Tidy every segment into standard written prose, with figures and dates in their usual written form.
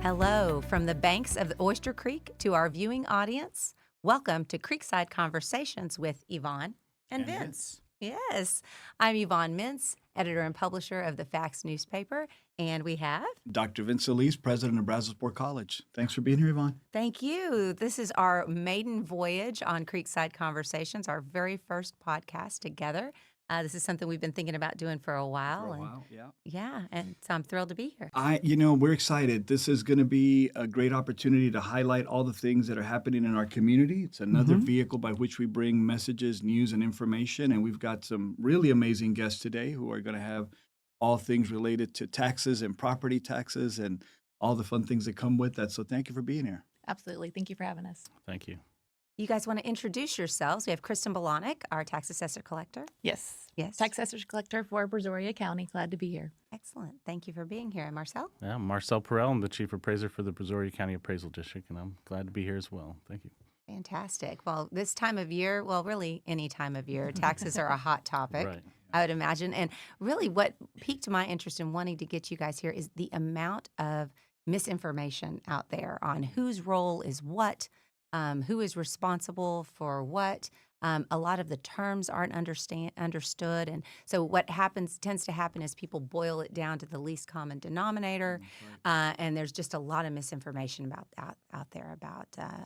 Hello, from the banks of the Oyster Creek to our viewing audience. Welcome to Creekside Conversations with Yvonne and Vince. Yes, I'm Yvonne Mintz, editor and publisher of the Facts newspaper, and we have Dr. Vincent Solis, president of Brazosport College. Thanks for being here, Yvonne. Thank you. This is our maiden voyage on Creekside Conversations, our very first podcast together. This is something we've been thinking about doing for a while. Yeah. Yeah, and so I'm thrilled to be here. We're excited. This is going to be a great opportunity to highlight all the things that are happening in our community. It's another vehicle by which we bring messages, news, and information. And we've got some really amazing guests today who are going to have all things related to taxes and property taxes and all the fun things that come with that. So thank you for being here. Absolutely. Thank you for having us. Thank you. You guys want to introduce yourselves? We have Kristin Bulanek, our tax assessor-collector. Yes. Yes. Tax assessor-collector for Brazosport County. Glad to be here. Excellent. Thank you for being here. And Marcel? Yeah, I'm Marcel Pierel. I'm the chief appraiser for the Brazosport County Appraisal District, and I'm glad to be here as well. Thank you. Fantastic. Well, this time of year, well, really any time of year, taxes are a hot topic, Right. I would imagine. And really what piqued my interest in wanting to get you guys here is the amount of misinformation out there on whose role is what, who is responsible for what. A lot of the terms aren't understood. And so what tends to happen is people boil it down to the least common denominator. And there's just a lot of misinformation out there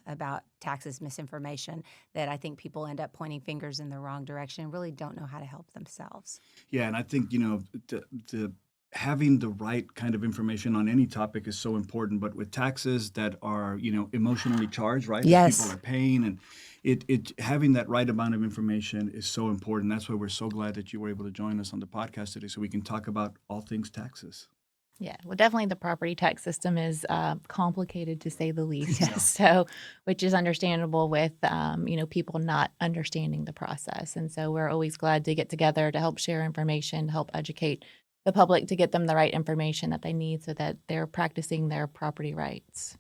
about taxes, misinformation that I think people end up pointing fingers in the wrong direction and really don't know how to help themselves. Yeah, and I think, the having the right kind of information on any topic is so important, but with taxes that are, emotionally charged, right? Yes. That people are paying, and it having that right amount of information is so important. That's why we're so glad that you were able to join us on the podcast today so we can talk about all things taxes. Yeah, well, definitely the property tax system is complicated to say the least. Yes. So, which is understandable with, people not understanding the process. And so we're always glad to get together to help share information, to help educate the public to get them the right information that they need so that they're practicing their property rights.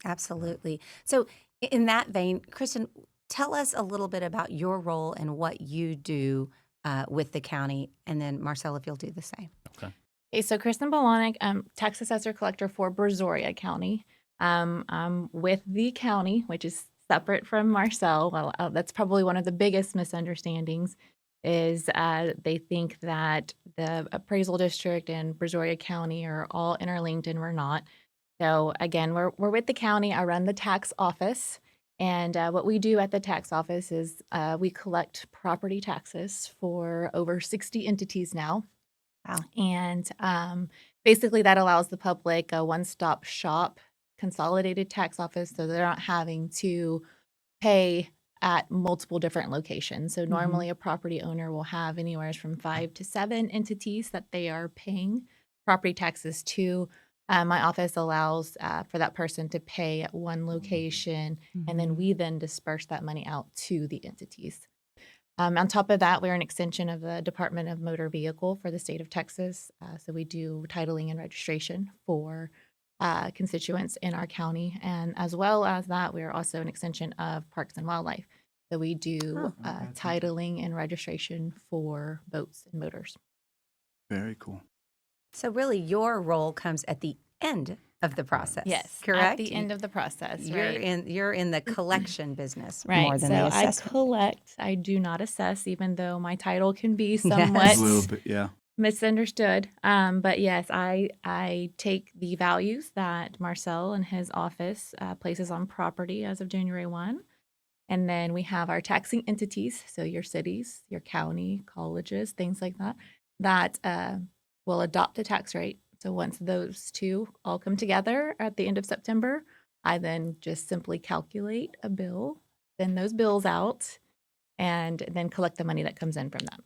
Absolutely. So in that vein, Kristin, tell us a little bit about your role and what you do with the county. And then Marcel, if you'll do the same. Okay. Okay, so Kristin Bulanek, I'm tax assessor-collector for Brazosport County. I'm with the county, which is separate from Marcel. Well, that's probably one of the biggest misunderstandings is they think that the appraisal district and Brazosport County are all interlinked, and we're not. So again, we're with the county. I run the tax office, and what we do at the tax office is we collect property taxes for over 60 entities now. Wow. And basically that allows the public a one-stop shop consolidated tax office so they're not having to pay at multiple different locations. So normally a property owner will have anywhere from 5 to 7 entities that they are paying property taxes to. My office allows for that person to pay at one location, and then we then disperse that money out to the entities. On top of that, we're an extension of the Department of Motor Vehicle for the state of Texas. So we do titling and registration for constituents in our county. And as well as that, we are also an extension of Parks and Wildlife. So we do titling and registration for boats and motors. Very cool. So really your role comes at the end of the process. Yes, correct? at the end of the process. You're in the collection business Right. more than so the I assessment. collect. I do not assess, even though my title can be Yes. somewhat A little bit, yeah. misunderstood. But yes, I take the values that Marcel and his office places on property as of January 1. And then we have our taxing entities, so your cities, your county, colleges, things like that, that will adopt a tax rate. So once those two all come together at the end of September, I then just simply calculate a bill, send those bills out, and then collect the money that comes in from them.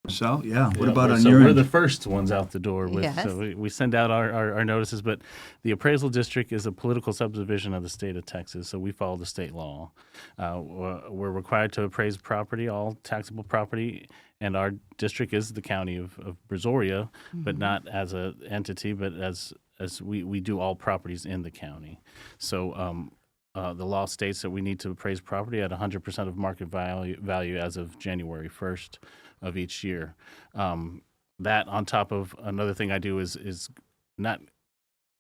So, yeah, what about on so your we're end? the first ones out the door with Yes. so we send out our notices, but the appraisal district is a political subdivision of the state of Texas, so we follow the state law. We're required to appraise property, all taxable property, and our district is the county of Brazoria, but not as an entity, but as we do all properties in the county. So the law states that we need to appraise property at 100% of market value as of January 1st of each year. That on top of another thing I do is not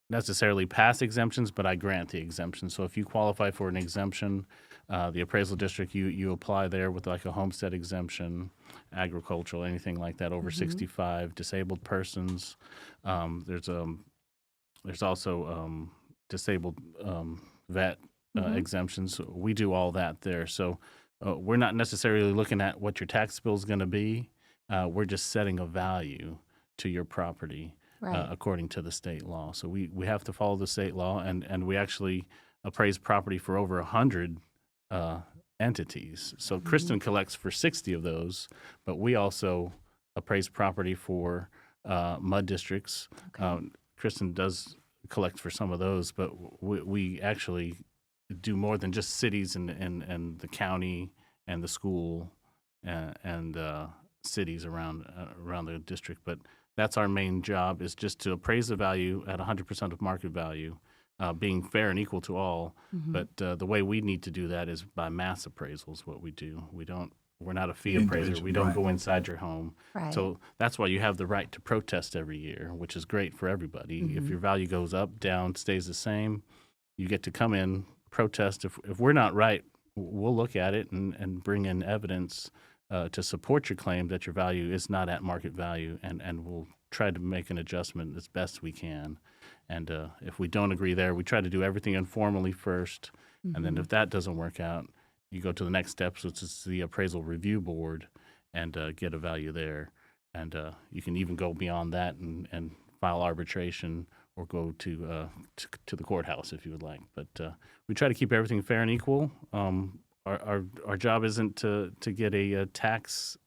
necessarily pass exemptions, but I grant the exemption. So if you qualify for an exemption, the appraisal district, you apply there with like a homestead exemption, agricultural, anything like that over 65, disabled persons. There's also disabled vet exemptions. We do all that there. So we're not necessarily looking at what your tax bill is going to be. We're just setting a value to your property Right. according to the state law. So we have to follow the state law, and we actually appraise property for over 100 entities. So Kristin collects for 60 of those, but we also appraise property for MUD districts. Kristin does collect for some of those, but we actually do more than just cities and the county and the school and cities around the district. But that's our main job, is just to appraise the value at 100% of market value, being fair and equal to all. But the way we need to do that is by mass appraisals. What we do, we're not a fee appraiser. We don't go inside your home. Right. So that's why you have the right to protest every year, which is great for everybody. If your value goes up, down, stays the same, you get to come in, protest. If we're not right, we'll look at it and bring in evidence to support your claim that your value is not at market value, and we'll try to make an adjustment as best we can. And if we don't agree there, we try to do everything informally first, and then if that doesn't work out, you go to the next steps, which is the appraisal review board, and get a value there. And you can even go beyond that and file arbitration or go to the courthouse if you would like. But we try to keep everything fair and equal. Our job isn't to get a tax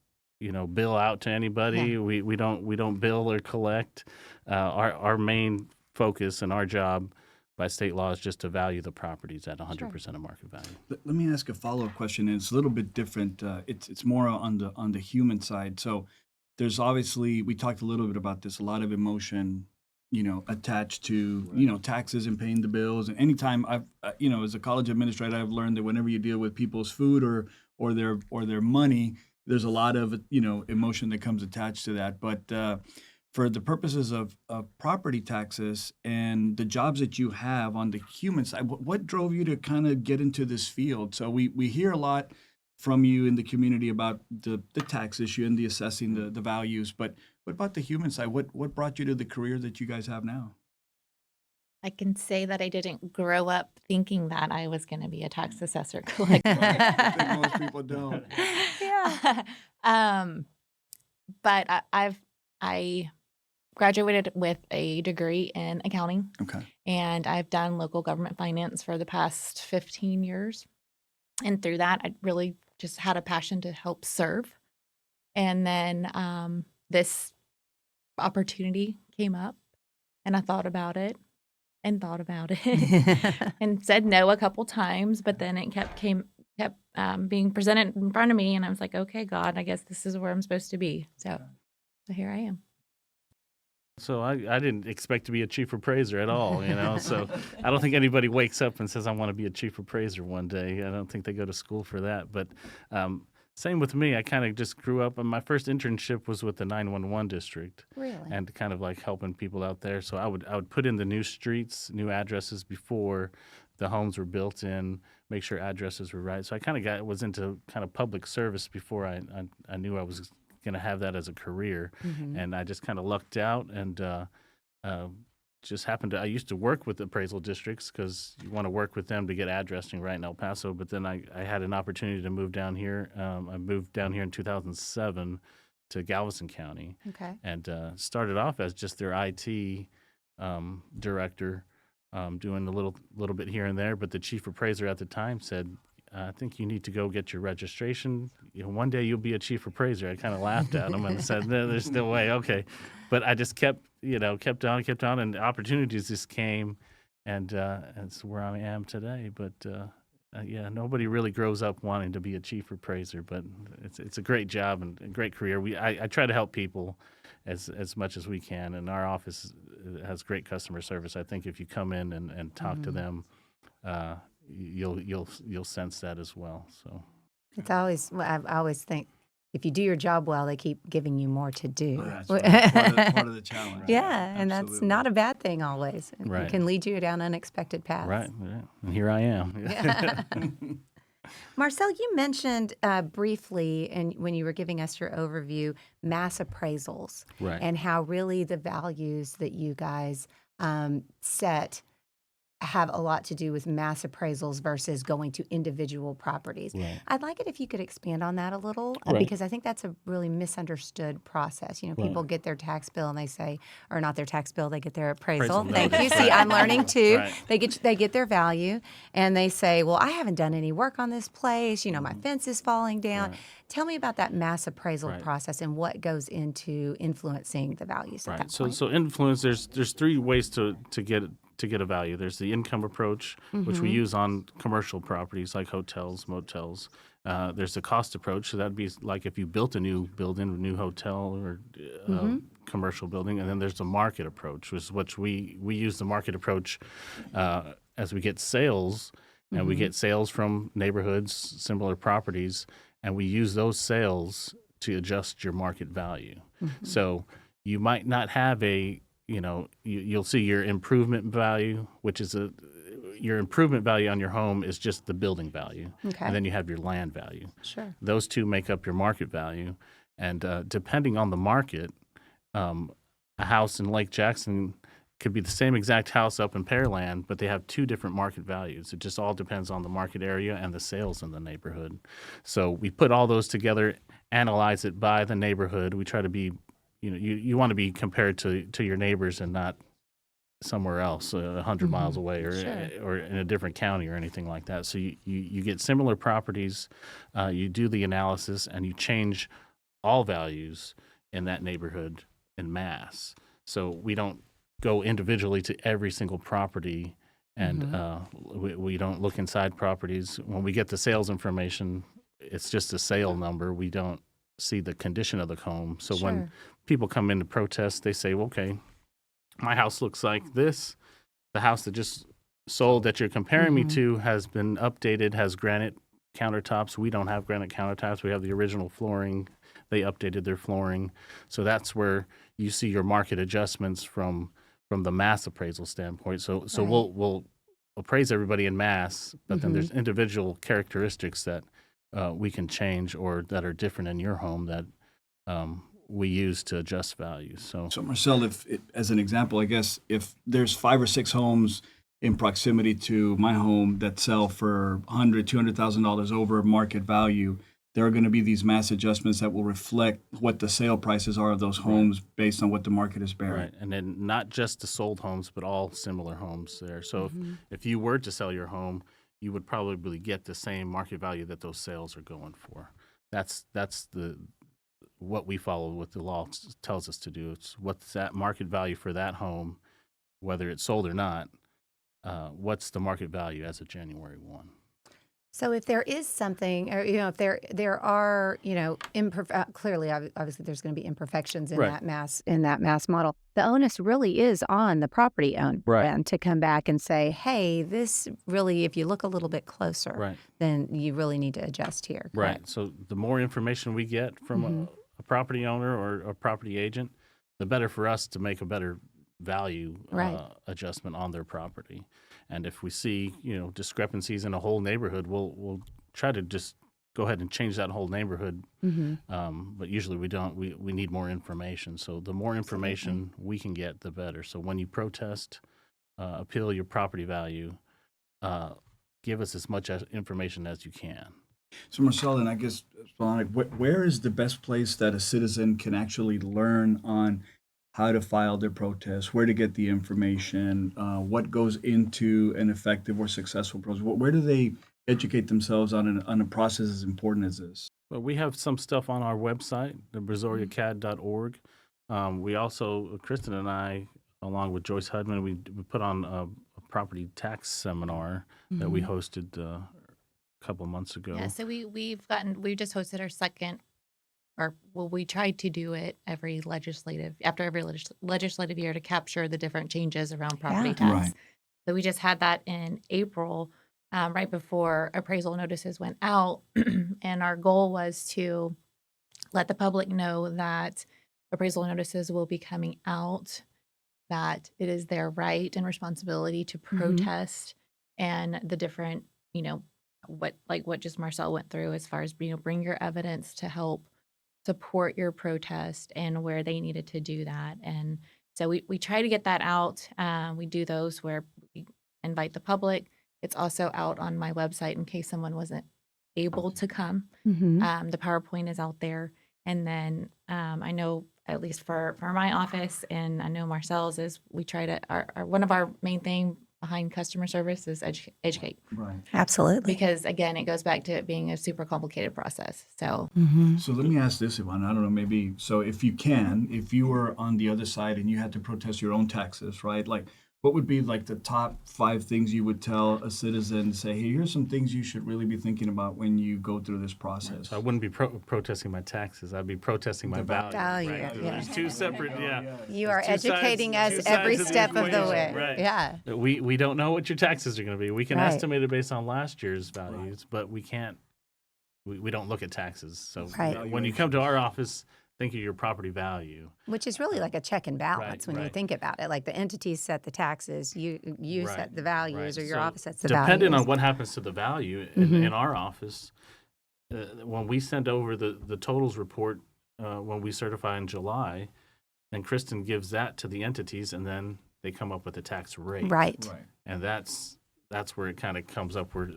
bill out to anybody. Yeah. We don't bill or collect. Our main focus and our job by state law is just to value the properties at 100% of market value. Let me ask a follow-up question, and it's a little bit different. It's more on the human side. So there's obviously, we talked a little bit about this, a lot of emotion, attached to, taxes and paying the bills. And anytime I've, as a college administrator, I've learned that whenever you deal with people's food or their money, there's a lot of, emotion that comes attached to that. But for the purposes of property taxes and the jobs that you have on the human side, what drove you to kind of get into this field? So we hear a lot from you in the community about the tax issue and the assessing the values, but what about the human side? What brought you to the career that you guys have now? I can say that I didn't grow up thinking that I was going to be a tax assessor collector. I think most people don't. Yeah. But I graduated with a degree in accounting, Okay. and I've done local government finance for the past 15 years. And through that, I really just had a passion to help serve. And then this opportunity came up, and I thought about it and and said no a couple times, but then it kept being presented in front of me, and I was like, okay, God, I guess this is where I'm supposed to be. So here I am. So I didn't expect to be a chief appraiser at all, So I don't think anybody wakes up and says, I want to be a chief appraiser one day. I don't think they go to school for that. But same with me. I kind of just grew up, and my first internship was with the 911 district. Really? And kind of like helping people out there. So I would put in the new streets, new addresses before the homes were built in, make sure addresses were right. So I kind of was into kind of public service before I knew I was going to have that as a career. And I just kind of lucked out and just happened to, I used to work with appraisal districts because you want to work with them to get addressing right in El Paso. But then I had an opportunity to move down here. I moved down here in 2007 to Galveston County. Okay. And started off as just their IT director, doing a little bit here and there. But the chief appraiser at the time said, I think you need to go get your registration. One day you'll be a chief appraiser. I kind of laughed at him and said, no, there's no way. Okay. But I just kept on, and opportunities just came, and it's where I am today. But nobody really grows up wanting to be a chief appraiser, but it's a great job and a great career. I try to help people as much as we can, and our office has great customer service. I think if you come in and talk to them, you'll sense that as well. So It's always, I always think if you do your job well, they keep giving you more to do. Oh, that's right. Part of the challenge. Yeah, and that's Absolutely. not a bad thing always. Right. It can lead you down unexpected paths. Right. Yeah. And here I am. Yeah. Marcel, you mentioned briefly, and when you were giving us your overview, mass appraisals, Right. and how really the values that you guys set have a lot to do with mass appraisals versus going to individual properties. Right. I'd like it if you could expand on that a little, Right. because I think that's a really misunderstood process. You know, people get their tax bill and they say, or not their tax bill, they get their appraisal. Appraisal Thank you. notice, See, right. I'm learning too. Right. They get their value, and they say, well, I haven't done any work on this place. You know, my fence is falling down. Right. Tell me about that mass appraisal Right. process and what goes into influencing the values at Right. that So point. so influence. There's three ways to get a value. There's the income approach, which we use on commercial properties like hotels, motels. There's the cost approach. So that'd be like if you built a new building, a new hotel or commercial building. And then there's the market approach, which we use the market approach as we get sales, and we get sales from neighborhoods, similar properties, and we use those sales to adjust your market value. So you might not have you'll see your improvement value, which is your improvement value on your home is just the building value. Okay. And then you have your land value. Sure. Those two make up your market value. And depending on the market, a house in Lake Jackson could be the same exact house up in Pearland, but they have two different market values. It just all depends on the market area and the sales in the neighborhood. So we put all those together, analyze it by the neighborhood. We try to be, you want to be compared to your neighbors and not somewhere else 100 miles away or in a different county or anything like that. So you get similar properties, you do the analysis, and you change all values in that neighborhood en masse. So we don't go individually to every single property, and we don't look inside properties. When we get the sales information, it's just a sale number. We don't see the condition of the home. So when people come in to protest, they say, well, okay, my house looks like this. The house that just sold that you're comparing me to has been updated, has granite countertops. We don't have granite countertops. We have the original flooring. They updated their flooring. So that's where you see your market adjustments from the mass appraisal standpoint. So we'll appraise everybody in mass, but then there's individual characteristics that we can change or that are different in your home that we use to adjust values. So Marcel, as an example, I guess if there's 5 or 6 homes in proximity to my home that sell for $100,000, $200,000 over market value, there are going to be these mass adjustments that will reflect what the sale prices are of those homes based on what the market is bearing. Right, and then not just the sold homes, but all similar homes there. So if you were to sell your home, you would probably get the same market value that those sales are going for. That's what we follow, what the law tells us to do. It's what's that market value for that home, whether it's sold or not. What's the market value as of January 1? So if there is something, or if there are, clearly, obviously, there's going to be imperfections in Right. that mass model. The onus really is on the property owner Right. to come back and say, hey, this really, if you look a little bit closer, Right. then you really need to adjust here. Right. correct? So the more information we get from a property owner or a property agent, the better for us to make a better value Right. adjustment on their property. And if we see, discrepancies in a whole neighborhood, we'll try to just go ahead and change that whole neighborhood. But usually we don't. We need more information. So the more information we can get, the better. So when you protest, appeal your property value, give us as much information as you can. So Marcel, and I guess, Bulanek, where is the best place that a citizen can actually learn on how to file their protest, where to get the information, what goes into an effective or successful protest? Where do they educate themselves on a process as important as this? Well, we have some stuff on our website, the BrazoriaCAD.org. We also, Kristin and I, along with Joyce Hudman, we put on a property tax seminar that we hosted a couple of months ago. Yeah, so we just hosted our second, we tried to do it after every legislative year to capture the different changes around property tax. Right. So we just had that in April, right before appraisal notices went out, and our goal was to let the public know that appraisal notices will be coming out, that it is their right and responsibility to protest, and the different, what just Marcel went through as far as, bring your evidence to help support your protest and where they needed to do that. And so we try to get that out. We do those where we invite the public. It's also out on my website in case someone wasn't able to come. The PowerPoint is out there. And then I know, at least for my office, and I know Marcel's, is we try to, one of our main thing behind customer service is educate. Right. Absolutely. Because again, it goes back to it being a super complicated process. So So let me ask this, Yvonne. I don't know, maybe, so if you were on the other side and you had to protest your own taxes, right? Like, what would be like the top 5 things you would tell a citizen, say, hey, here's some things you should really be thinking about when you go through this process? So I wouldn't be protesting my taxes. I'd be protesting my value. value, Right? yeah. There's two separate, You are There's two sides- educating two us sides every the step of the equation. way. Right. Yeah. We don't know what your taxes are going to be. We can Right. estimate it based on last year's values, but we can't. We don't look at taxes. So Right. when you come to our office, think of your property value. Which is really like a check and balance when you right. think about it. Like the entities set the taxes, you Right, set the values, or your So office sets the depending values. on what happens to the value Mm-hmm. in our office, when we send over the totals report when we certify in July, then Kristin gives that to the entities, and then they come up with a tax rate. Right. Right. And that's where it kind of comes up, where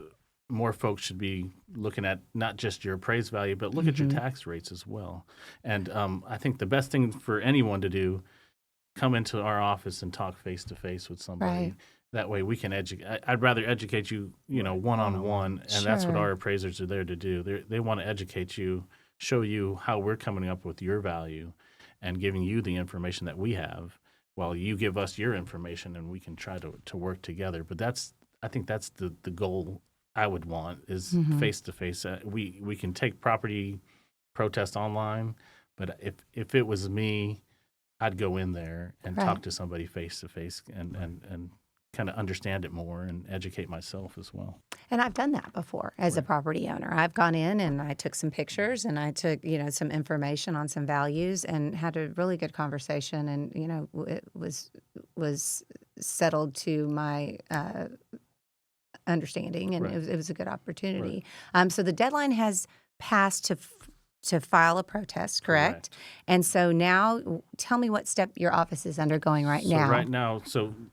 more folks should be looking at not just your appraised value, but look at your tax rates as well. And I think the best thing for anyone to do, come into our office and talk face to face with somebody. Right. That way we can educate. I'd rather educate you, one-on-one, and that's what Sure. our appraisers are there to do. They want to educate you, show you how we're coming up with your value, and giving you the information that we have, while you give us your information, and we can try to work together. But I think that's the goal I would want, is face to face. We can take property protest online, but if it was me, I'd go in there and Right. talk to somebody face to face and kind of understand it more and educate myself as well. And I've done that before as a property owner. I've gone in and I took some pictures and I took, some information on some values and had a really good conversation, and, it was settled to my understanding, and Right. it was a good opportunity. So the deadline has passed to file a protest, correct? And so now, tell me what step your office is undergoing right now. So right now,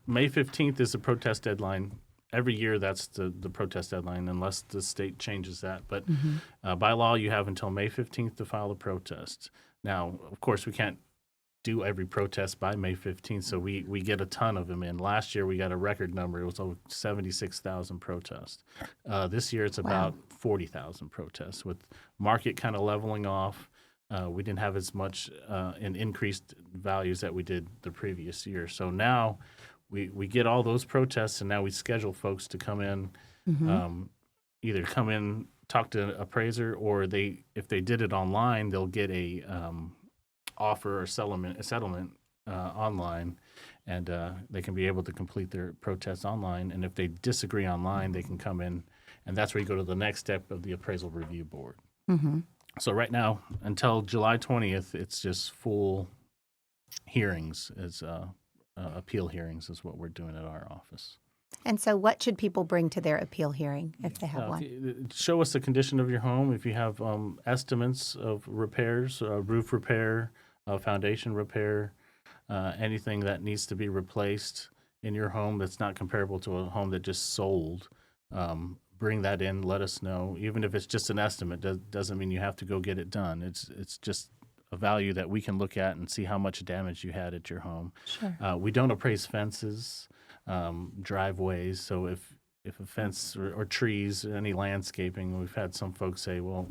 May 15th is the protest deadline. Every year, that's the protest deadline, unless the state changes that. But by law, you have until May 15th to file a protest. Now, of course, we can't do every protest by May 15th, so we get a ton of them in. Last year, we got a record number. It was over 76,000 protests. This year, it's about 40,000 protests, with market kind of leveling off. We didn't have as much in increased values that we did the previous year. So now we get all those protests, and now we schedule folks to come in, either come in, talk to an appraiser, or if they did it online, they'll get a offer or settlement online, and they can be able to complete their protest online. And if they disagree online, they can come in, and that's where you go to the next step of the appraisal review board. So right now, until July 20th, it's just full hearings, appeal hearings is what we're doing at our office. And so what should people bring to their appeal hearing if they have one? Show us the condition of your home. If you have estimates of repairs, roof repair, foundation repair, anything that needs to be replaced in your home that's not comparable to a home that just sold, bring that in, let us know. Even if it's just an estimate, doesn't mean you have to go get it done. It's just a value that we can look at and see how much damage you had at your home. Sure. We don't appraise fences, driveways. So if a fence or trees, any landscaping, we've had some folks say, well,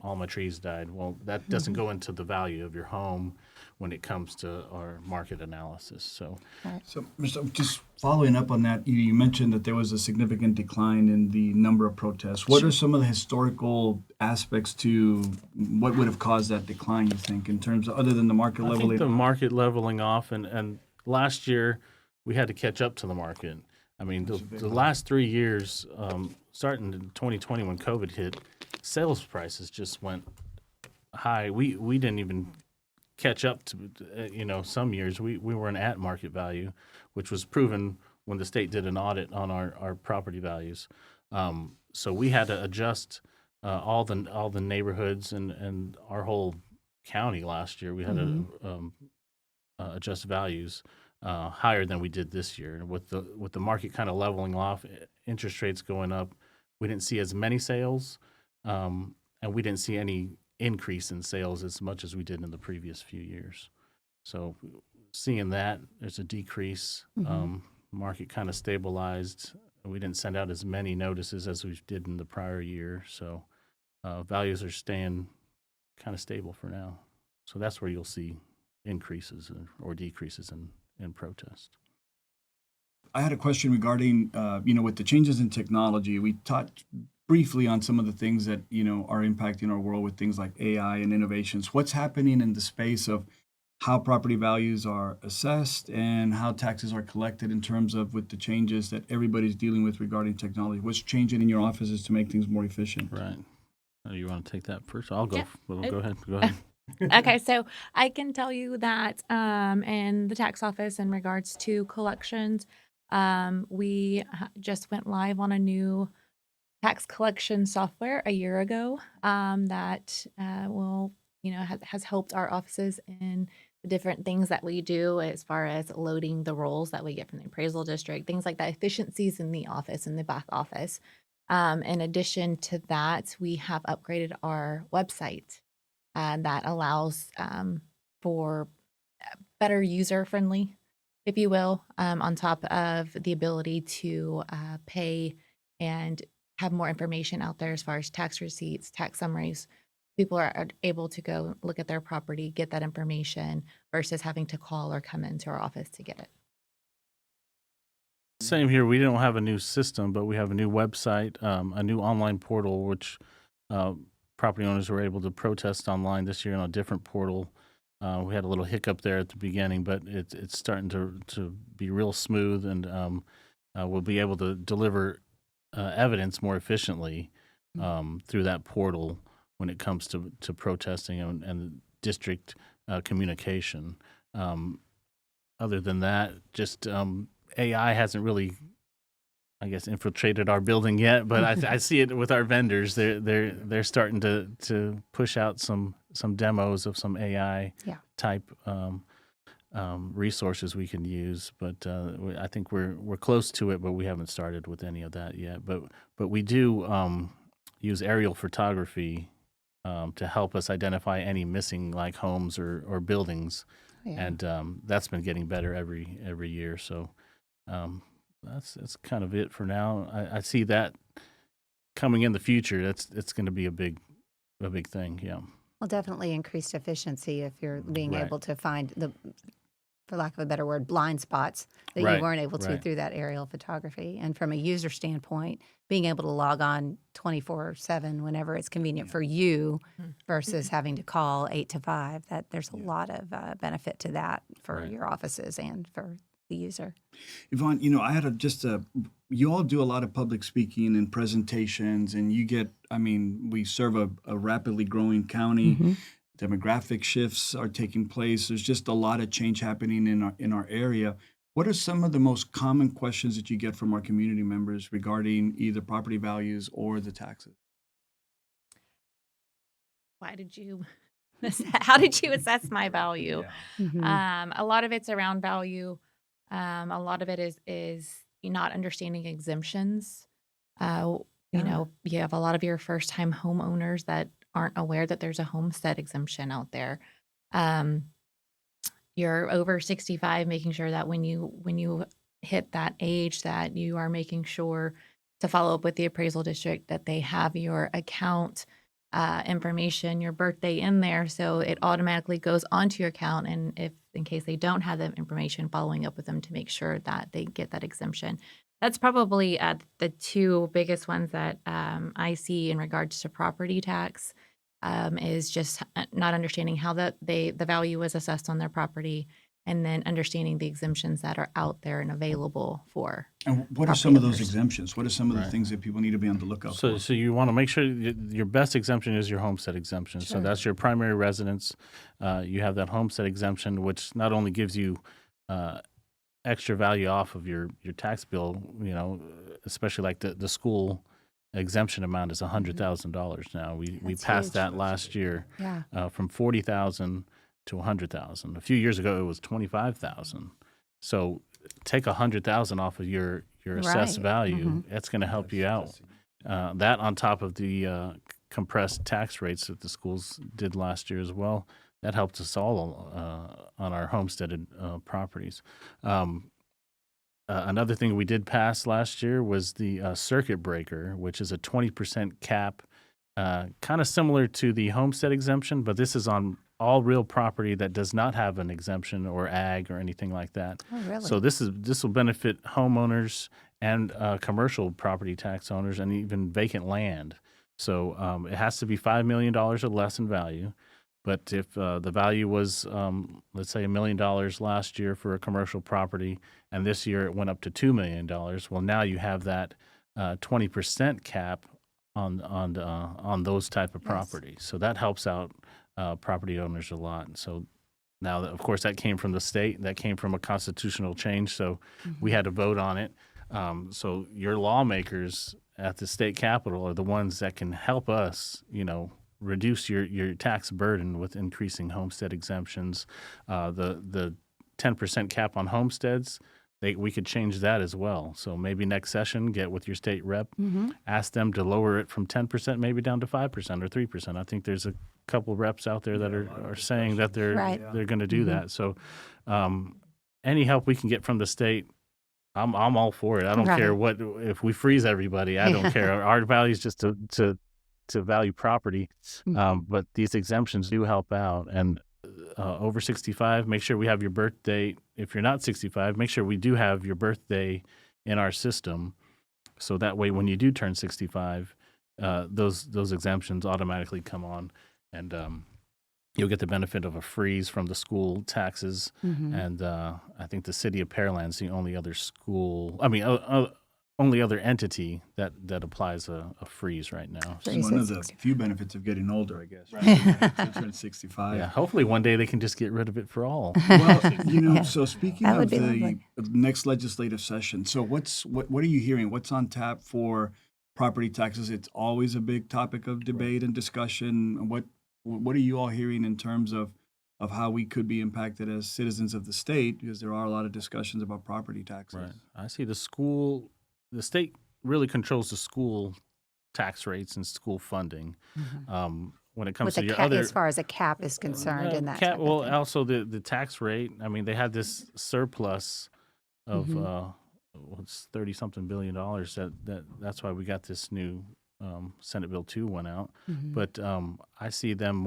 all my trees died. Well, that doesn't go into the value of your home when it comes to our market analysis. So So, just following up on that, you mentioned that there was a significant decline in the number of protests. What are some of the historical aspects to what would have caused that decline, you think, in terms of, other than the market I think leveling? the market leveling off, and last year we had to catch up to the market. I mean, the last 3 years, starting in 2020 when COVID hit, sales prices just went high. We didn't even catch up to, some years we weren't at market value, which was proven when the state did an audit on our property values. So we had to adjust all the neighborhoods and our whole county last year. We had to adjust values higher than we did this year. And with the market kind of leveling off, interest rates going up, we didn't see as many sales, and we didn't see any increase in sales as much as we did in the previous few years. So seeing that, there's a decrease. Market kind of stabilized. We didn't send out as many notices as we did in the prior year. So values are staying kind of stable for now. So that's where you'll see increases or decreases in protest. I had a question regarding, with the changes in technology. We touched briefly on some of the things that, are impacting our world with things like AI and innovations. What's happening in the space of how property values are assessed and how taxes are collected in terms of with the changes that everybody's dealing with regarding technology? What's changing in your offices to make things more efficient? Right. You want to take that first? I'll go. Yeah. Go ahead. Okay, so I can tell you that in the tax office in regards to collections, we just went live on a new tax collection software a year ago that has helped our offices in the different things that we do as far as loading the rolls that we get from the appraisal district, things like that, efficiencies in the office, in the back office. In addition to that, we have upgraded our website that allows for better user-friendly, if you will, on top of the ability to pay and have more information out there as far as tax receipts, tax summaries. People are able to go look at their property, get that information versus having to call or come into our office to get it. Same here. We don't have a new system, but we have a new website, a new online portal, which property owners were able to protest online this year on a different portal. We had a little hiccup there at the beginning, but it's starting to be real smooth, and we'll be able to deliver evidence more efficiently through that portal when it comes to protesting and district communication. Other than that, just AI hasn't really, I guess, infiltrated our building yet, but I see it with our vendors. They're starting to push out some demos of some AI type resources we can use. But I think we're close to it, but we haven't started with any of that yet. But we do use aerial photography to help us identify any missing like homes or buildings, and that's been getting better every year. So. That's kind of it for now. I see that coming in the future. It's going to be a big thing. Yeah. Well, definitely increased efficiency if you're being able to find for lack of a better word, blind spots that you weren't able to through that aerial photography. And from a user standpoint, being able to log on 24/7 whenever it's convenient for you versus having to call 8 to 5. That there's a lot of benefit to that for your offices and for the user. Yvonne, I had you all do a lot of public speaking and presentations, and we serve a rapidly growing county. Demographic shifts are taking place. There's just a lot of change happening in our area. What are some of the most common questions that you get from our community members regarding either property values or the taxes? How did you assess my value? A lot of it's around value. A lot of it is not understanding exemptions. You have a lot of your first-time homeowners that aren't aware that there's a homestead exemption out there. You're over 65, making sure that when you hit that age that you are making sure to follow up with the appraisal district that they have your account information, your birthday in there, so it automatically goes onto your account. And if in case they don't have that information, following up with them to make sure that they get that exemption. That's probably the two biggest ones that I see in regards to property tax, is just not understanding how the value was assessed on their property and then understanding the exemptions that are out there and available for. And what are property some of those owners. exemptions? What are some of the Right. things that people need to be on the lookout So, for? so you want to make sure your best exemption is your homestead exemption. So Sure. that's your primary residence. You have that homestead exemption, which not only gives you extra value off of your tax bill, especially like the school exemption amount is $100,000 now. We That's passed huge. that last year Yeah. from 40,000 to 100,000. A few years ago, it was 25,000. So take 100,000 off of your assessed Right. value. Mhm. That's going to help you out. That on top of the compressed tax rates that the schools did last year as well, that helped us all on our homesteaded properties. Another thing we did pass last year was the circuit breaker, which is a 20% cap, kind of similar to the homestead exemption, but this is on all real property that does not have an exemption or ag or anything like that. Oh, really? So this will benefit homeowners and commercial property tax owners and even vacant land. So it has to be $5 million or less in value. But if the value was, let's say, $1 million last year for a commercial property, and this year it went up to $2 million, well, now you have that 20% cap on those type of Yes. properties. So that helps out property owners a lot. So now, of course, that came from the state. That came from a constitutional change. So we had to vote on it. So your lawmakers at the state capitol are the ones that can help us, reduce your tax burden with increasing homestead exemptions. The 10% cap on homesteads, we could change that as well. So maybe next session, get with your state rep, ask them to lower it from 10% maybe down to 5% or 3%. I think there's a couple reps out there that are saying that they're Right. they're going to do that. So any help we can get from the state, I'm all for it. I don't care Right. if we freeze everybody. I don't care. Our value is just to value property, but these exemptions do help out. And over 65, make sure we have your birth date. If you're not 65, make sure we do have your birthday in our system, so that way when you do turn 65, those exemptions automatically come on, and you'll get the benefit of a freeze from the school taxes. And I think the city of Pearland's the only other only other entity that applies a freeze right now. Freeze. It's one of the 60. few benefits of getting older, I guess. Right? Turn 65. Yeah, hopefully one day they can just get rid of it for all. Well, Yeah. so speaking That of would be the lovely. next legislative session, so what are you hearing? What's on tap for property taxes? It's always a big topic of debate and discussion. What are you all hearing in terms of how we could be impacted as citizens of the state? Because there are a lot of discussions about property taxes. Right. I see the state really controls the school tax rates and school funding. When it comes With to the your cap, other as far as a cap is concerned, and that. type of well, thing. also the tax rate. I mean, they had this surplus of what's $30-something billion. That's why we got this new Senate Bill 2 went out. But I see them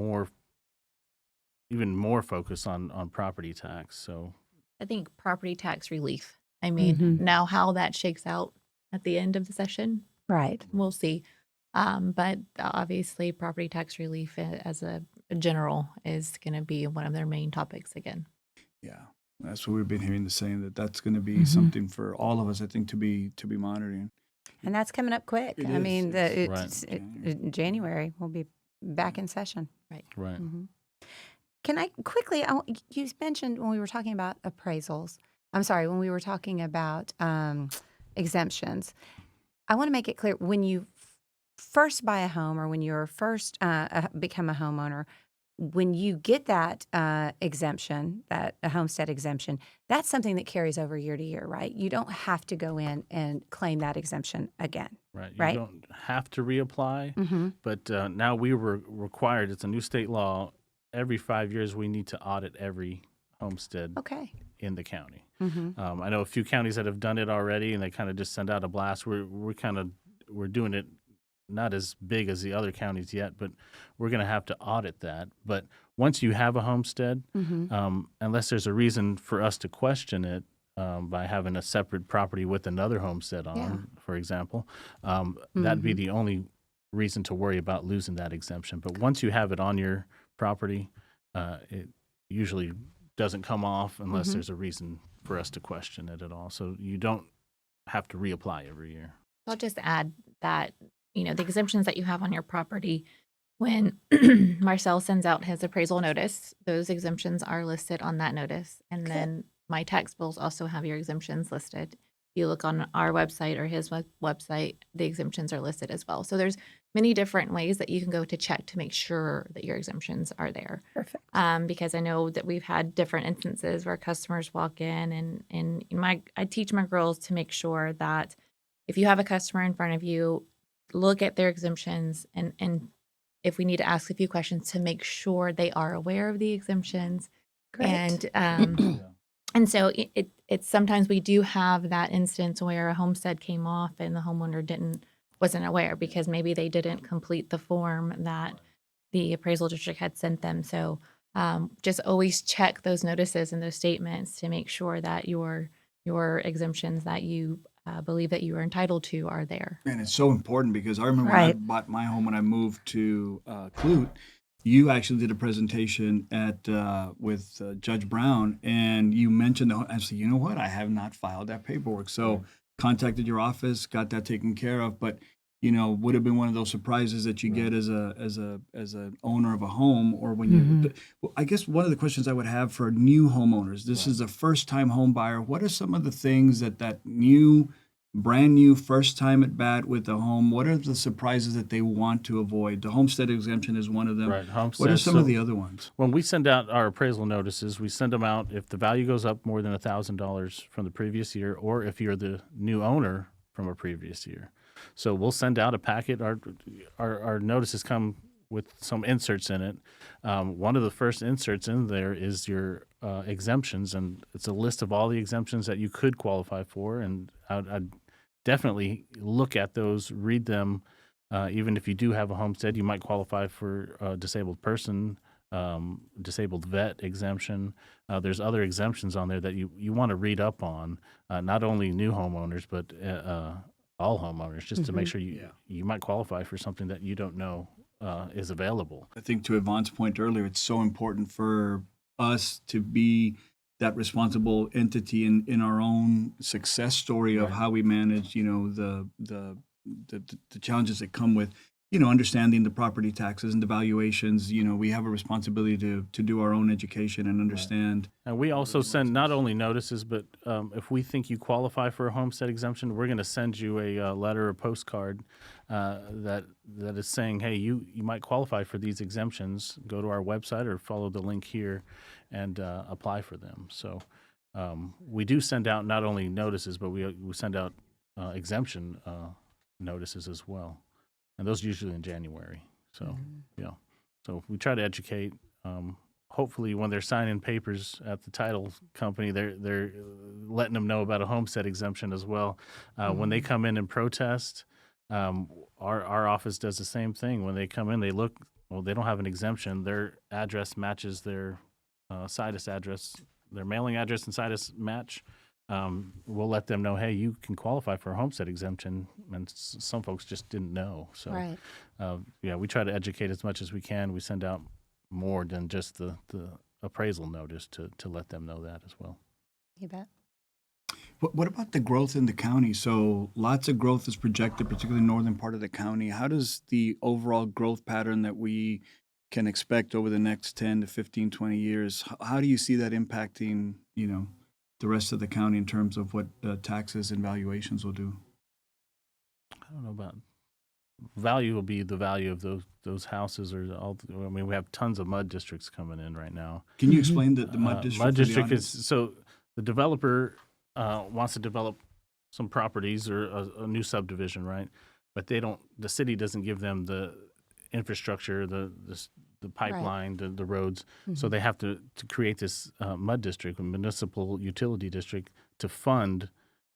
even more focused on property tax. So I think property tax relief. I mean, now how that shakes out at the end of the session, Right. we'll see. But obviously, property tax relief as a general is going to be one of their main topics again. Yeah, that's what we've been hearing the same, that's going to be something for all of us, I think, to be monitoring. And that's coming up quick. It I is. mean, It's January we'll be back in session. right. Can I quickly? You mentioned when we were talking about appraisals. I'm sorry, when we were talking about exemptions. I want to make it clear when you first buy a home or when you're first become a homeowner, when you get that exemption, that a homestead exemption, that's something that carries over year to year, right? You don't have to go in and claim that exemption again. Right. You Right? don't have to reapply, but now we were required. It's a new state law. Every 5 years, we need to audit every homestead Okay. in the county. Mm-hmm. I know a few counties that have done it already, and they kind of just send out a blast. We're doing it not as big as the other counties yet, but we're going to have to audit that. But once you have a homestead, unless there's a reason for us to question it by having a separate property with another homestead on, for example, that'd be the only reason to worry about losing that exemption. But once you have it on your property, it usually doesn't come off unless Mhm. there's a reason for us to question it at all. So you don't have to reapply every year. I'll just add that, the exemptions that you have on your property, when Marcel sends out his appraisal notice, those exemptions are listed on that notice. And then my tax bills also have your exemptions listed. If you look on our website or his website, the exemptions are listed as well. So there's many different ways that you can go to check to make sure that your exemptions are there. Perfect. Because I know that we've had different instances where customers walk in and I teach my girls to make sure that if you have a customer in front of you, look at their exemptions and if we need to ask a few questions to make sure they are aware of the exemptions. Great. And so it's sometimes we do have that instance where a homestead came off and the homeowner wasn't aware because maybe they didn't complete the form that the appraisal district had sent them. So just always check those notices and those statements to make sure that your exemptions that you believe that you are entitled to are there. And it's so important because I remember when I Right. bought my home when I moved to Clute, you actually did a presentation at with Judge Brown, and you mentioned I said, you know what, I have not filed that paperwork. So contacted your office, got that taken care of, but would have been one of those surprises that you get as a owner of a home, or when you. Well, I guess one of the questions I would have for new homeowners, this is a first time home buyer. What are some of the things that brand new first time at bat with a home? What are the surprises that they want to avoid? The homestead exemption is one of them. Right. What are some of the other ones? When we send out our appraisal notices, we send them out if the value goes up more than $1,000 from the previous year, or if you're the new owner from a previous year. So we'll send out a packet. Our notices come with some inserts in it. One of the first inserts in there is your exemptions, and it's a list of all the exemptions that you could qualify for. And I'd definitely look at those, read them. Even if you do have a homestead, you might qualify for a disabled person, disabled vet exemption. There's other exemptions on there that you want to read up on, not only new homeowners, but all homeowners, just to make sure you might qualify for something that you don't know is available. I think to Yvonne's point earlier, it's so important for us to be that responsible entity in our own success story of how we manage, the challenges that come with, understanding the property taxes and the valuations. We have a responsibility to do our own education and understand. And we also send not only notices, but if we think you qualify for a homestead exemption, we're going to send you a letter or postcard that is saying, hey, you might qualify for these exemptions. Go to our website or follow the link here and apply for them. So we do send out not only notices, but we send out exemption notices as well. And those are usually in January. So, so we try to educate. Hopefully, when they're signing papers at the title company, they're letting them know about a homestead exemption as well. When they come in and protest, our office does the same thing. When they come in, they look. Well, they don't have an exemption. Their address matches their situs address. Their mailing address and situs match. We'll let them know, hey, you can qualify for a homestead exemption, and some folks just didn't know. So, we try to educate as much as we can. We send out more than just the appraisal notice to let them know that as well. You bet. What about the growth in the county? So lots of growth is projected, particularly in the northern part of the county. How does the overall growth pattern that we can expect over the next 10 to 15, 20 years, how do you see that impacting, the rest of the county in terms of what taxes and valuations will do? I don't know about value. Will be the value of those houses or all. I mean, we have tons of mud districts coming in right now. Can you explain the mud district? Mud for the district is audience? so the developer wants to develop some properties or a new subdivision, right? But the city doesn't give them the infrastructure, the pipeline, the roads. So they have to create this mud district, a municipal utility district, to fund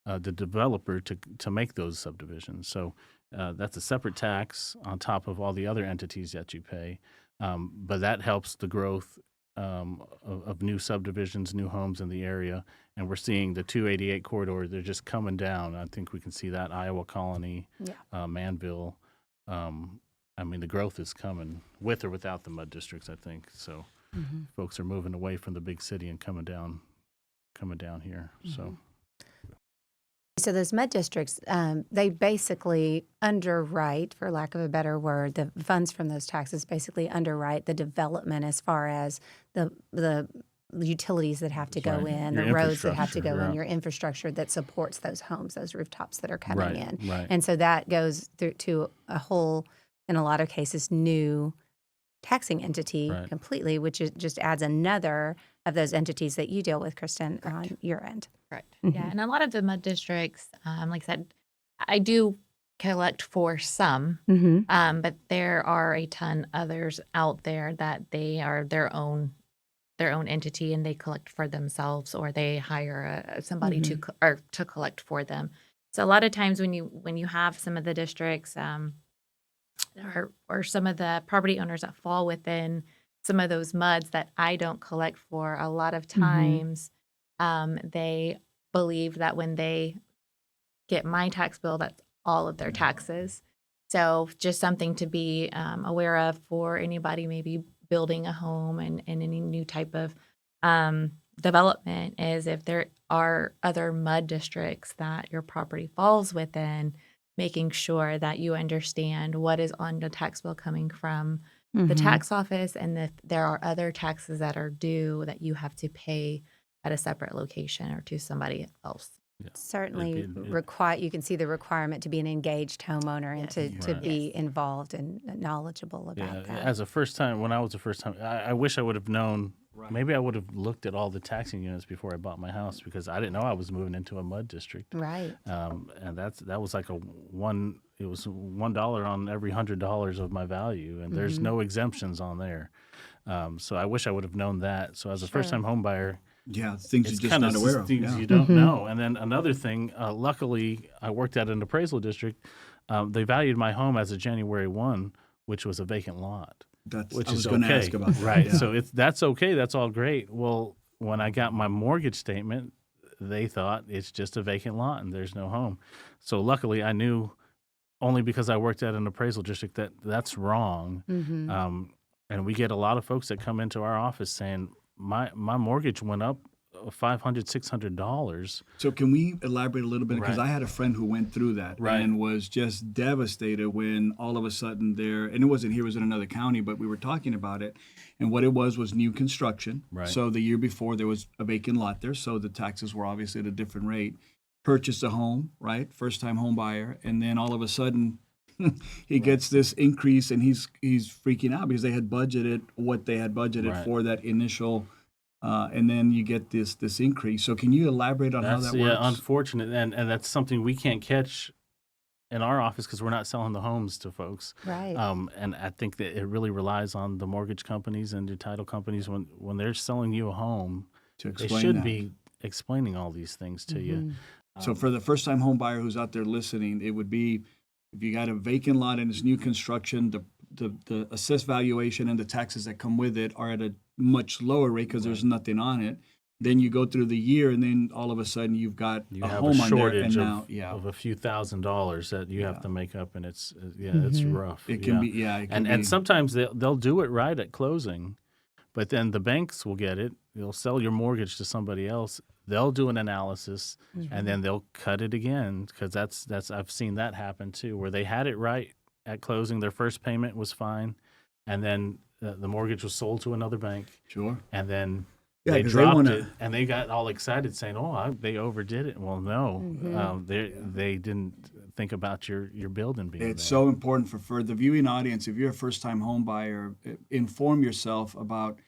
the developer to make those subdivisions. So that's a separate tax on top of all the other entities that you pay. But that helps the growth of new subdivisions, new homes in the area. And we're seeing the 288 corridor, they're just coming down. I think we can see that Iowa Colony, Manville. I mean, the growth is coming with or without the mud districts, I think. So folks are moving away from the big city and coming down here. So those MUD districts, they basically underwrite, for lack of a better word, the funds from those taxes basically underwrite the development as far as the utilities that have to go Right. in, Your the roads that have to go infrastructure, in, yeah. your infrastructure that supports those homes, those rooftops that are coming Right, in. right. And so that goes through to a whole, in a lot of cases, new taxing entity Right. completely, which just adds another of those entities that you deal with, Kristin, on your end. Correct. Mhm. Yeah, and a lot of the MUD districts, like I said, I do collect for some, Mm-hmm. but there are a ton others out there that they are their own entity and they collect for themselves, or they hire somebody to collect for them. So a lot of times when you have some of the districts, or some of the property owners that fall within some of those MUDs that I don't collect for, a lot of times they believe that when they get my tax bill, that's all of their taxes. So just something to be aware of for anybody maybe building a home and any new type of development is if there are other MUD districts that your property falls within, making sure that you understand what is on the tax bill coming from the tax office, and if there are other taxes that are due that you have to pay at a separate location or to somebody else. Yeah. Certainly It- you can see the requirement to be an engaged homeowner and to Right. be involved and knowledgeable about that. As a first time, when I was a first time, I wish I would have known. Right. Maybe I would have looked at all the taxing units before I bought my house, because I didn't know I was moving into a MUD district. Right. And that was like it was $1 on every $100 of my value, and there's no exemptions on there. So I wish I would have known that. So as a first time home buyer, Yeah, things you're it's just kind not of aware of. things Yeah. you don't know. And then another thing, luckily, I worked at an appraisal district. They valued my home as a January 1, which was a vacant lot, which I was is going to okay. ask about that. Right. Yeah. So that's okay. That's all great. Well, when I got my mortgage statement, they thought it's just a vacant lot and there's no home. So luckily, I knew, only because I worked at an appraisal district, that that's wrong. And we get a lot of folks that come into our office saying, my mortgage went up $500, $600. So can we elaborate a little bit? Because Right. I had a friend who went through that Right. and was just devastated when all of a sudden and it wasn't here, it was in another county, but we were talking about it. And what it was new construction. Right. So the year before there was a vacant lot there. So the taxes were obviously at a different rate. Purchased a home, right? First time home buyer. And then all of a sudden he gets this increase and he's freaking out because they had budgeted what they had budgeted Right. for that initial and then you get this increase. So can you elaborate on how that works? Unfortunate, and that's something we can't catch in our office because we're not selling the homes to folks. Right. And I think that it really relies on the mortgage companies and the title companies when they're selling you a home. To They explain should that. be explaining all these things to you. So for the first time home buyer who's out there listening, it would be if you got a vacant lot and it's new construction, the assessed valuation and the taxes that come with it are at a much lower rate because there's nothing on it. Then you go through the year and then all of a sudden you've got You a have home a on there shortage and now, of a few $1,000s that you have Yeah. to make up, and it's it's rough. it can be it can And be, sometimes they'll do it right at closing, but then the banks will get it. They'll sell your mortgage to somebody else. They'll do an analysis, and then they'll cut it again, because that's I've seen that happen too, where they had it right at closing. Their first payment was fine, and then the mortgage was sold to another bank, sure. and then Yeah, they 'cause they dropped wanna- it, and they got all excited saying, they overdid it. Well, no, they didn't think about your building being It's there. so important for the viewing audience. If you're a first-time home buyer, inform yourself about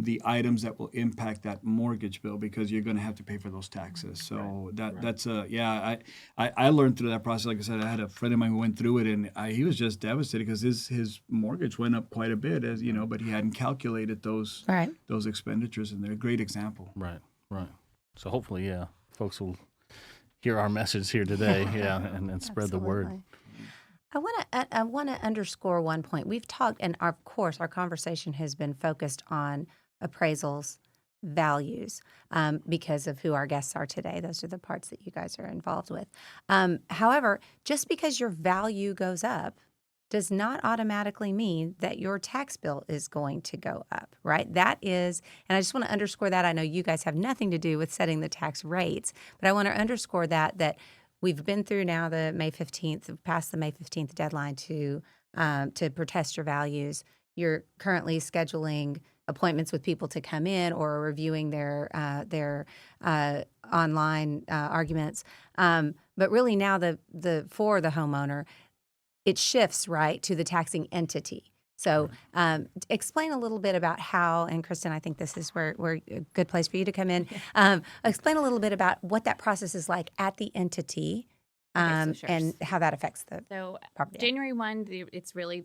the items that will impact that mortgage bill because you're going to have to pay for those taxes. So that's I learned through that process. Like I said, I had a friend of mine who went through it, and he was just devastated because his mortgage went up quite a bit, as you know, but he hadn't calculated those expenditures, and they're a great example. Right. So hopefully, folks will hear our message here today, and spread the word. Absolutely. I want to underscore one point. We've talked, and of course, our conversation has been focused on appraisals, values, because of who our guests are today. Those are the parts that you guys are involved with. However, just because your value goes up does not automatically mean that your tax bill is going to go up, right? That is, and I just want to underscore that. I know you guys have nothing to do with setting the tax rates, but I want to underscore that we've been through now the May 15th, past the May 15th deadline to protest your values. You're currently scheduling appointments with people to come in or reviewing their online arguments. But really now for the homeowner, it shifts, right, to the taxing entity. So explain a little bit about how, and Kristin, I think this is where a good place for you to come in. Explain a little bit about what that process is like at the entity Sure. and how that affects the So property. January 1, it's really,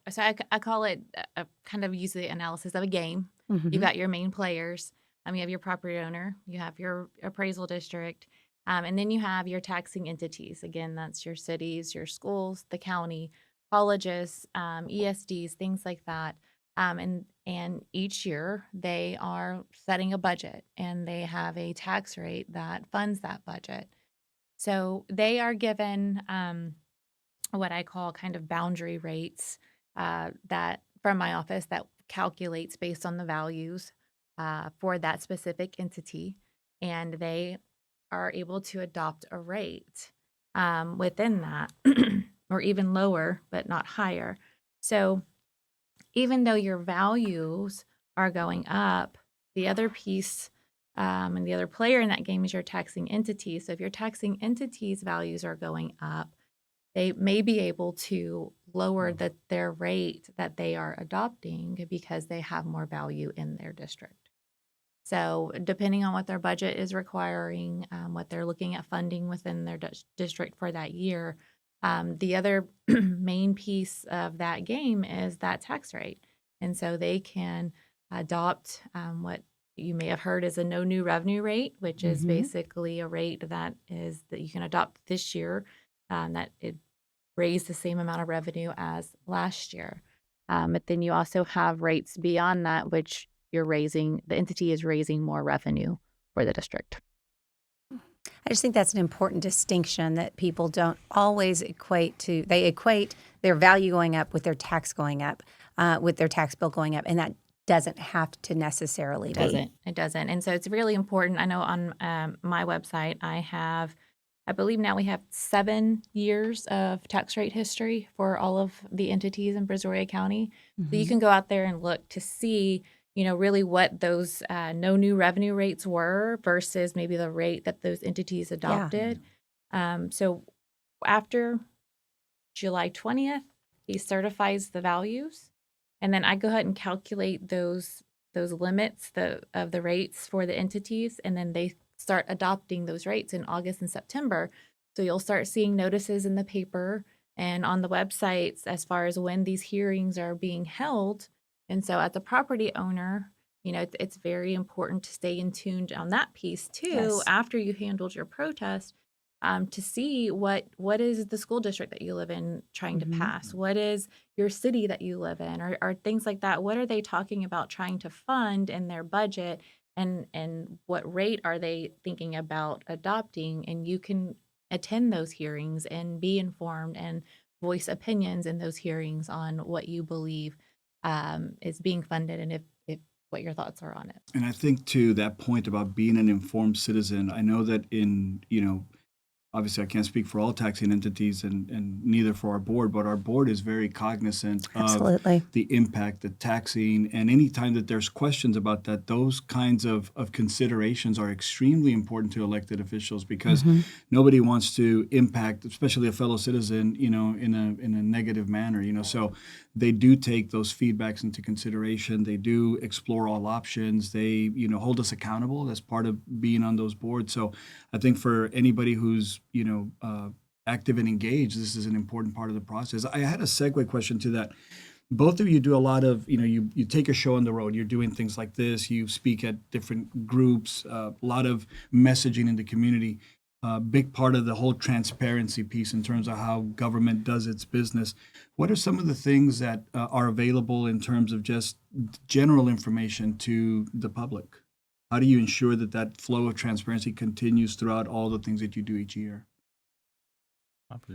so I call it a kind of use the analysis of a game. Mhm. You've got your main players. You have your property owner. You have your appraisal district. And then you have your taxing entities. Again, that's your cities, your schools, the county, colleges, ESDs, things like that. And each year they are setting a budget and they have a tax rate that funds that budget. So they are given what I call kind of boundary rates that from my office that calculates based on the values for that specific entity, and they are able to adopt a rate within that, or even lower, but not higher. So even though your values are going up, the other piece and the other player in that game is your taxing entity. So if your taxing entity's values are going up, they may be able to lower their rate that they are adopting because they have more value in their district. So depending on what their budget is requiring, what they're looking at funding within their district for that year, the other main piece of that game is that tax rate. And so they can adopt what you may have heard is a no new revenue rate, which is basically a rate that you can adopt this year, that it raised the same amount of revenue as last year. But then you also have rates beyond that, which the entity is raising more revenue for the district. I just think that's an important distinction that people don't always equate to. They equate their value going up with their tax going up, with their tax bill going up, and that doesn't have to necessarily be. It doesn't. And so it's really important. I know on my website, I believe now we have 7 years of tax rate history for all of the entities in Brazoria County. So you can go out there and look to see, really what those no new revenue rates were versus maybe the rate that those entities adopted. So after July 20th, he certifies the values, and then I go ahead and calculate those limits of the rates for the entities, and then they start adopting those rates in August and September. So you'll start seeing notices in the paper and on the websites as far as when these hearings are being held. And so as a property owner, it's very important to stay in tuned on that piece too. Yes. After you handled your protest, to see what is the school district that you live in trying to pass? What is your city that you live in, or things like that? What are they talking about trying to fund in their budget? And what rate are they thinking about adopting? And you can attend those hearings and be informed and voice opinions in those hearings on what you believe is being funded and if what your thoughts are on it. And I think to that point about being an informed citizen, I know that obviously I can't speak for all taxing entities and neither for our board, but our board is very cognizant Absolutely. of the impact that taxing, and anytime that there's questions about that, those kinds of considerations are extremely important to elected officials because nobody wants to impact, especially a fellow citizen, in a negative manner, so they do take those feedbacks into consideration. They do explore all options. They, hold us accountable as part of being on those boards. So I think for anybody who's, active and engaged, this is an important part of the process. I had a segue question to that. Both of you do a lot of, you take a show on the road. You're doing things like this. You speak at different groups, a lot of messaging in the community. Big part of the whole transparency piece in terms of how government does its business. What are some of the things that are available in terms of just general information to the public? How do you ensure that flow of transparency continues throughout all the things that you do each year?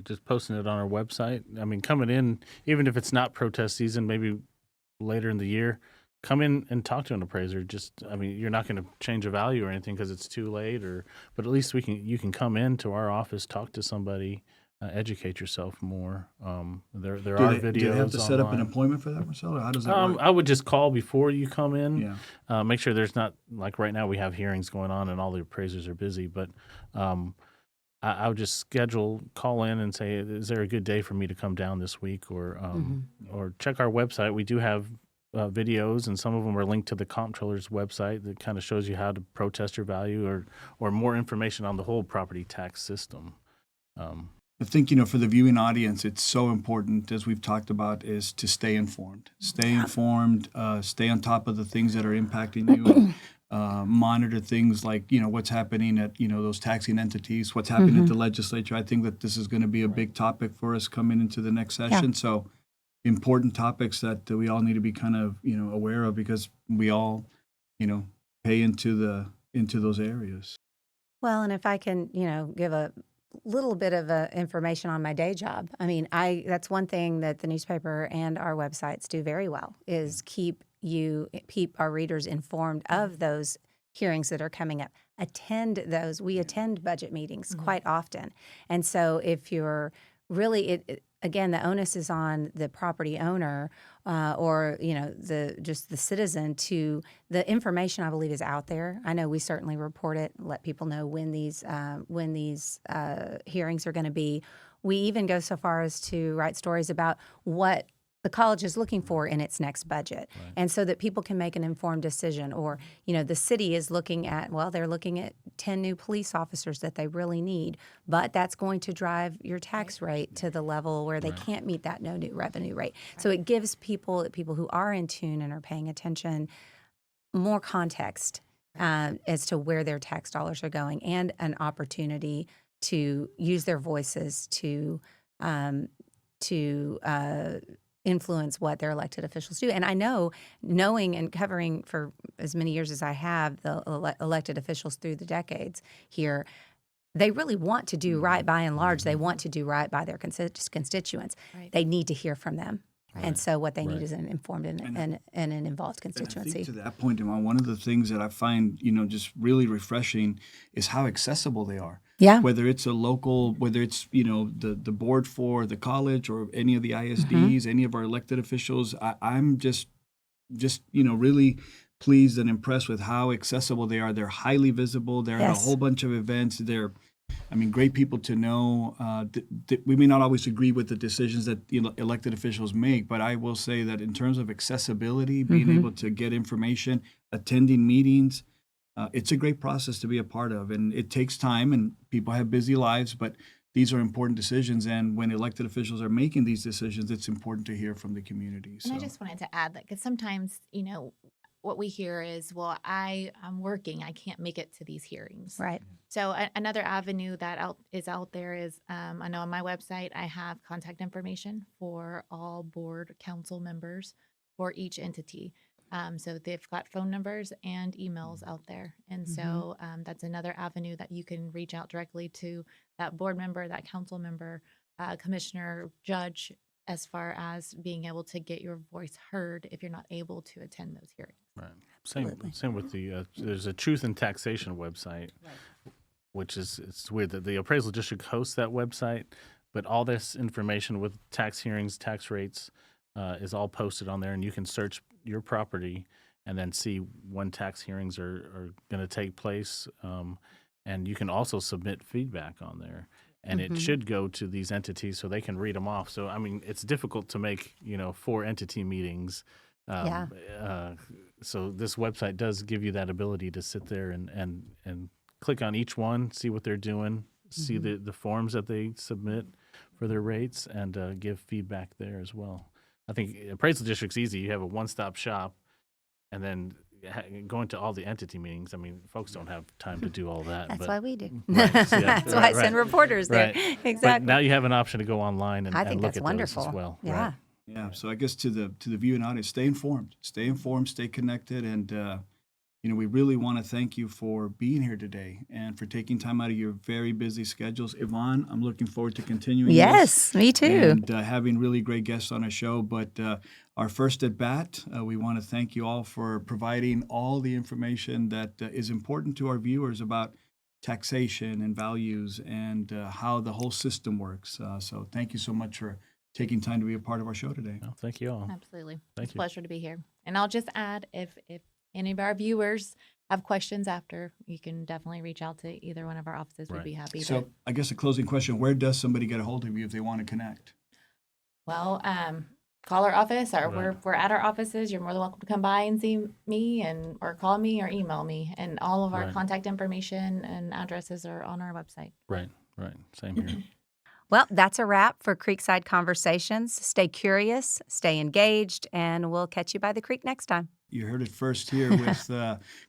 Just posting it on our website. I mean, coming in, even if it's not protest season, maybe later in the year, come in and talk to an appraiser. I mean, you're not going to change a value or anything because it's too late, but at least you can come into our office, talk to somebody, educate yourself more. There are videos. Do they have to set up an online. appointment for that, Marcel? Or how does that work? I would just call before you come in. Yeah. Make sure there's not, like right now we have hearings going on and all the appraisers are busy, but I would just call in and say, is there a good day for me to come down this week? Or check our website. We do have videos, and some of them are linked to the comptroller's website that kind of shows you how to protest your value or more information on the whole property tax system. I think, for the viewing audience, it's so important, as we've talked about, is to stay informed. Stay informed, stay on top of the things that are impacting you. Monitor things like, what's happening at, those taxing entities, what's happening at the legislature. I think that this is going to be a big topic for us coming into the next session. Yeah. So important topics that we all need to be kind of, aware of, because we all, pay into those areas. Well, and if I can, give a little bit of information on my day job. I mean, that's one thing that the newspaper and our websites do very well, is keep our readers informed of those hearings that are coming up. Attend those. We attend budget meetings quite often. And so if you're really, again, the onus is on the property owner or the citizen to, the information I believe is out there. I know we certainly report it, let people know when these hearings are going to be. We even go so far as to write stories about what the college is looking for in its next budget. Right. And so that people can make an informed decision. Or, the city is looking at, they're looking at 10 new police officers that they really need, but that's going to drive your tax rate to the level where they can't meet that no new revenue rate. So it gives people who are in tune and are paying attention more context as to where their tax dollars are going, and an opportunity to use their voices to influence what their elected officials do. And I know, knowing and covering for as many years as I have the elected officials through the decades here, they really want to do right by and large. They want to do right by their constituents. Right. They need to hear from them. Right. And so what they need is an informed and an involved constituency. And I think to that point, Yvonne, one of the things that I find, just really refreshing is how accessible they are. Yeah. Whether it's the board for the college or any of the ISDs, any of our elected officials, I'm just really pleased and impressed with how accessible they are. They're highly visible. They're at a whole bunch of events. They're, great people to know. We may not always agree with the decisions that elected officials make, but I will say that in terms of accessibility, being able to get information, attending meetings, it's a great process to be a part of, and it takes time, and people have busy lives, but these are important decisions, and when elected officials are making these decisions, it's important to hear from the community. And I just wanted to add that, because sometimes, what we hear is, I'm working, I can't make it to these hearings. Right. So another avenue that is out there is, I know on my website, I have contact information for all board council members for each entity. So they've got phone numbers and emails out there. And so that's another avenue that you can reach out directly to that board member, that council member, commissioner, judge, as far as being able to get your voice heard if you're not able to attend those hearings. Right. Same with the, there's a Truth in Taxation website, which is, it's weird that the appraisal district hosts that website, but all this information with tax hearings, tax rates, is all posted on there, and you can search your property and then see when tax hearings are going to take place. And you can also submit feedback on there, and it should go to these entities so they can read them off. So, it's difficult to make, 4 entity meetings. So this website does give you that ability to sit there and click on each one, see what they're doing, see the forms that they submit for their rates, and give feedback there as well. I think appraisal district's easy. You have a one-stop shop, and then going to all the entity meetings. Folks don't have time to do all that. That's why we do. Right, That's why I send reporters there. Right. Exactly. But now you have an option to go online and, I think look that's at wonderful. those as well. Yeah. Right. Yeah. So I guess to the viewing audience, stay informed, stay connected, and we really want to thank you for being here today and for taking time out of your very busy schedules. Yvonne, I'm looking forward to continuing this. Yes, me too. And having really great guests on our show. But our first at bat, we want to thank you all for providing all the information that is important to our viewers about taxation and values and how the whole system works. So thank you so much for taking time to be a part of our show today. No, thank you all. Absolutely. Thank It's you. a pleasure to be here. And I'll just add, if any of our viewers have questions after, you can definitely reach out to either one of our offices. We'd Right. be happy to. So I guess a closing question, where does somebody get a hold of you if they want to connect? Well, call our office, or Right. we're at our offices. You're more than welcome to come by and see me, or call me or email me. And all of our Right. contact information and addresses are on our website. Right. Same here. Well, that's a wrap for Creekside Conversations. Stay curious, stay engaged, and we'll catch you by the creek next time. You heard it first here with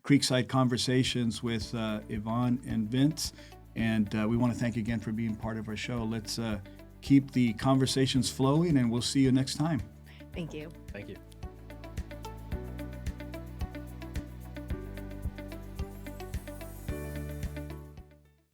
Creekside Conversations with Yvonne and Vince. And we want to thank you again for being part of our show. Let's keep the conversations flowing, and we'll see you next time. Thank you. Thank you.